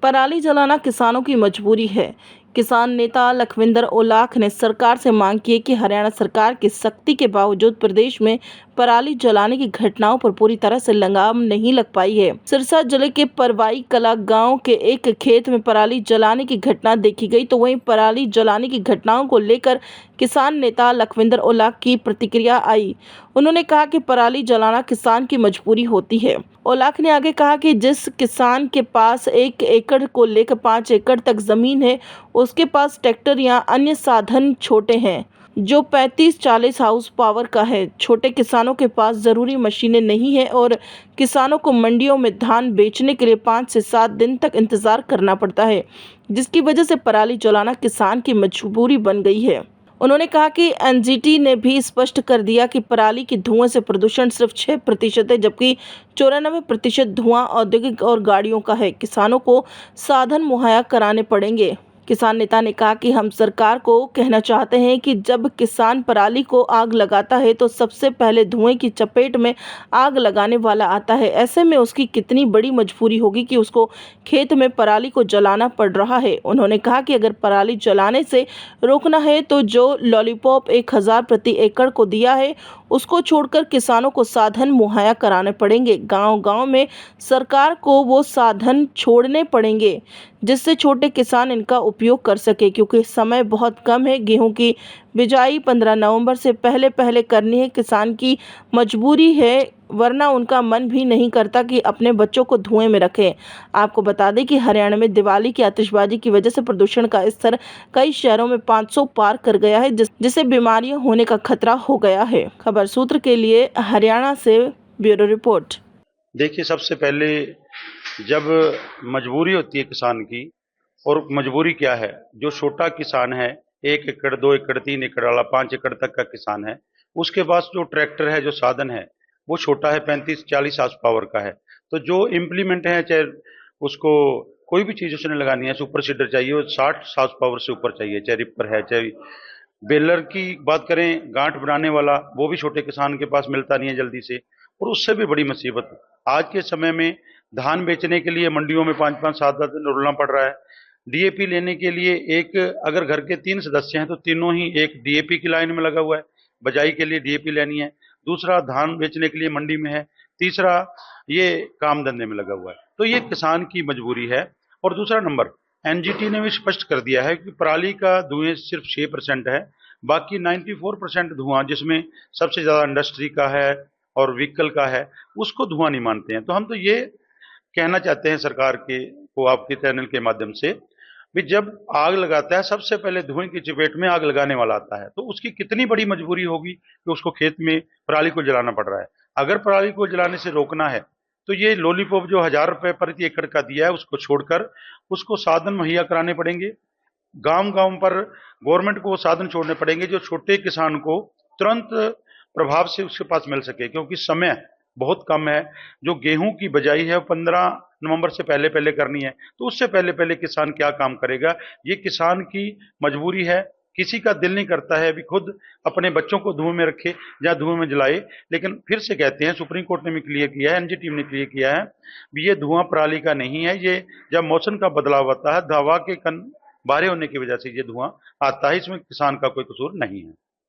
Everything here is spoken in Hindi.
पराली जलाना किसानों की मजबूरी है। किसान नेता लखविंदर ओलाख ने सरकार से मांग की है कि हरियाणा सरकार की सख्ती के बावजूद प्रदेश में पराली जलाने की घटनाओं पर पूरी तरह से लगाम नहीं लग पाई है। सिरसा जिले के परवाई कला गांव के एक खेत में पराली जलाने की घटना देखी गई, तो वहीं पराली जलाने की घटनाओं को लेकर किसान नेता लखविंदर ओलाख की प्रतिक्रिया आई। उन्होंने कहा कि पराली जलाना किसान की मजबूरी होती है। ओलाख ने आगे कहा कि जिस किसान के पास 1 एकड़ को लेकर 5 एकड़ तक जमीन है, उसके पास ट्रैक्टर या अन्य साधन छोटे हैं जो 35-40 हाउस पावर का है। छोटे किसानों के पास ज़रूरी मशीनें नहीं है और किसानों को मंडियों में धान बेचने के लिए 5 से 7 दिन तक इंतज़ार करना पड़ता है, जिसकी वजह से पराली जलाना किसान की मजबूरी बन गई है। उन्होंने कहा कि एनजीटी ने भी स्पष्ट कर दिया कि पराली के धुएं से प्रदूषण सिर्फ 6% है, जबकि 94% धुआं औद्योगिक और गाड़ियों का है। किसानों को साधन मुहैया कराने पड़ेंगे। किसान नेता ने कहा कि हम सरकार को कहना चाहते हैं कि जब किसान पराली को आग लगाता है तो सबसे पहले धुएं की चपेट में आग लगाने वाला आता है। ऐसे में उसकी कितनी बड़ी मजबूरी होगी कि उसको खेत में पराली को जलाना पड़ रहा है। उन्होंने कहा कि अगर पराली जलाने से रोकना है तो जो लॉलीपॉप 1000 प्रति एकड़ को दिया है, उसको छोड़कर किसानों को साधन मुहैया कराने पड़ेंगे। गांव-गांव में सरकार को वो साधन छोड़ने पड़ेंगे जिससे छोटे किसान इनका उपयोग कर सके, क्योंकि समय बहुत कम है। गेहूं की बिजाई 15 नवंबर से पहले करनी है। किसान की मजबूरी है, वरना उनका मन भी नहीं करता कि अपने बच्चों को धुएं में रखें। आपको बता दें कि हरियाणा में दिवाली की आतिशबाजी की वजह से प्रदूषण का स्तर कई शहरों में 500 पार कर गया है, जिससे बीमारियां होने का खतरा हो गया है। खबर सूत्र के लिए हरियाणा से ब्यूरो रिपोर्ट। देखिए, सबसे पहले जब मजबूरी होती है किसान की, और मजबूरी क्या है, जो छोटा किसान है 1 एकड़ 2 एकड़ 3 एकड़ वाला 5 एकड़ तक का किसान है, उसके पास जो ट्रैक्टर है, जो साधन है, वो छोटा है, 35-40 हार्स पावर का है। तो जो इम्प्लीमेंट है, चाहे उसको कोई भी चीज उसने लगानी है, सुपर सीडर चाहिए, वो 60 हार्स पावर से ऊपर चाहिए, चाहे रिपर है, चाहे बेलर की बात करें, गांठ बनाने वाला, वो भी छोटे किसान के पास मिलता नहीं है जल्दी से, और उससे भी बड़ी मुसीबत आज के समय में धान बेचने के लिए मंडियों में 5-5 7-7 दिन रुलना पड़ रहा है। डीएपी लेने के लिए एक, अगर घर के 3 सदस्य हैं तो तीनों ही एक डीएपी की लाइन में लगा हुआ है, बजाई के लिए डीएपी लेनी है, दूसरा धान बेचने के लिए मंडी में है, तीसरा ये काम धंधे में लगा हुआ है। तो ये किसान की मजबूरी है। और दूसरा नंबर, एनजीटी ने भी स्पष्ट कर दिया है कि पराली का धुएं सिर्फ 6% है, बाकी 94% धुआं, जिसमें सबसे ज्यादा इंडस्ट्री का है और व्हीकल का है, उसको धुआं नहीं मानते हैं। तो हम तो ये कहना चाहते हैं सरकार के को, आपके चैनल के माध्यम से, भी जब आग लगाता है सबसे पहले धुएं की चपेट में आग लगाने वाला आता है, तो उसकी कितनी बड़ी मजबूरी होगी कि उसको खेत में पराली को जलाना पड़ रहा है। अगर पराली को जलाने से रोकना है तो ये लॉलीपॉप जो 1000 रुपए प्रति एकड़ का दिया है, उसको छोड़कर उसको साधन मुहैया कराने पड़ेंगे। गांव गांव पर गवर्नमेंट को वो साधन छोड़ने पड़ेंगे जो छोटे किसान को तुरंत प्रभाव से उसके पास मिल सके, क्योंकि समय बहुत कम है। जो गेहूं की बजाई है वो 15 नवंबर से पहले करनी है, तो उससे पहले किसान क्या काम करेगा। ये किसान की मजबूरी है। किसी का दिल नहीं करता है अभी खुद अपने बच्चों को धुएं में रखे या धुएं में जलाए, लेकिन फिर से कहते हैं, सुप्रीम कोर्ट ने भी क्लियर किया है, एनजीटी ने क्लियर किया है, ये धुआं पराली का नहीं है। ये जब मौसम का बदलाव होता है, हवा के कण बाहर होने की वजह से ये धुआं आता है, इसमें किसान का कोई कसूर नहीं है।